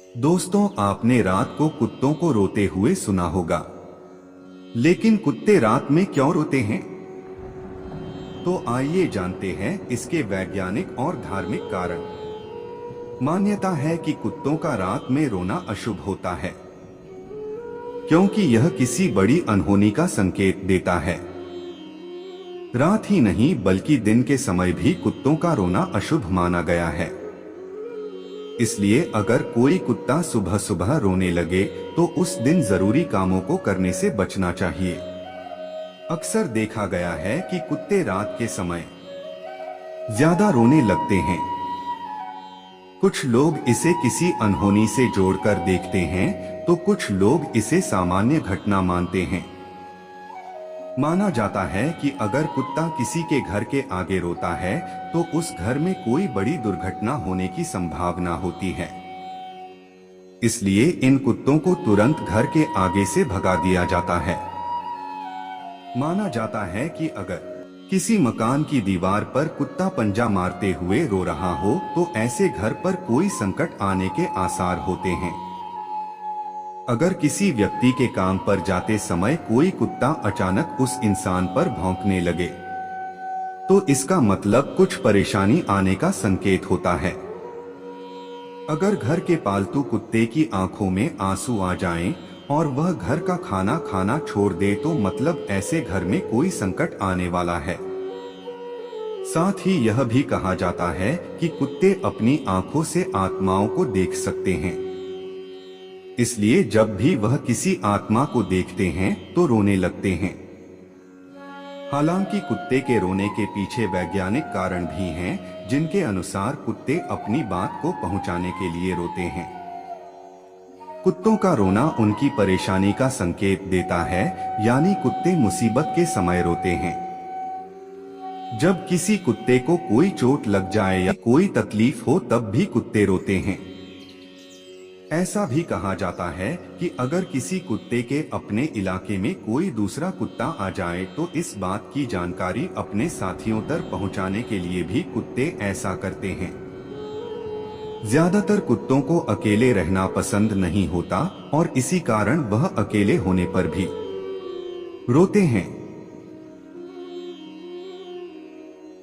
दोस्तों, आपने रात को कुत्तों को रोते हुए सुना होगा, लेकिन कुत्ते रात में क्यों रोते हैं? तो आइए जानते हैं इसके वैज्ञानिक और धार्मिक कारण। मान्यता है कि कुत्तों का रात में रोना अशुभ होता है, क्योंकि यह किसी बड़ी अनहोनी का संकेत देता है। रात ही नहीं बल्कि दिन के समय भी कुत्तों का रोना अशुभ माना गया है। इसलिए अगर कोई कुत्ता सुबह सुबह रोने लगे तो उस दिन जरूरी कामों को करने से बचना चाहिए। अक्सर देखा गया है कि कुत्ते रात के समय ज्यादा रोने लगते हैं। कुछ लोग इसे किसी अनहोनी से जोड़कर देखते हैं, तो कुछ लोग इसे सामान्य घटना मानते हैं। माना जाता है कि अगर कुत्ता किसी के घर के आगे रोता है तो उस घर में कोई बड़ी दुर्घटना होने की संभावना होती है। इसलिए इन कुत्तों को तुरंत घर के आगे से भगा दिया जाता है। माना जाता है कि अगर किसी मकान की दीवार पर कुत्ता पंजा मारते हुए रो रहा हो तो ऐसे घर पर कोई संकट आने के आसार होते हैं। अगर किसी व्यक्ति के काम पर जाते समय कोई कुत्ता अचानक उस इंसान पर भौंकने लगे तो इसका मतलब कुछ परेशानी आने का संकेत होता है। अगर घर के पालतू कुत्ते की आंखों में आंसू आ जाएं और वह घर का खाना खाना छोड़ दे तो मतलब ऐसे घर में कोई संकट आने वाला है। साथ ही यह भी कहा जाता है कि कुत्ते अपनी आंखों से आत्माओं को देख सकते हैं। इसलिए जब भी वह किसी आत्मा को देखते हैं तो रोने लगते हैं। हालांकि कुत्ते के रोने के पीछे वैज्ञानिक कारण भी हैं, जिनके अनुसार कुत्ते अपनी बात को पहुंचाने के लिए रोते हैं। कुत्तों का रोना उनकी परेशानी का संकेत देता है, यानी कुत्ते मुसीबत के समय रोते हैं। जब किसी कुत्ते को कोई चोट लग जाए या कोई तकलीफ हो तब भी कुत्ते रोते हैं। ऐसा भी कहा जाता है कि अगर किसी कुत्ते के अपने इलाके में कोई दूसरा कुत्ता आ जाए तो इस बात की जानकारी अपने साथियों तक पहुंचाने के लिए भी कुत्ते ऐसा करते हैं। ज्यादातर कुत्तों को अकेले रहना पसंद नहीं होता और इसी कारण वह अकेले होने पर भी रोते हैं।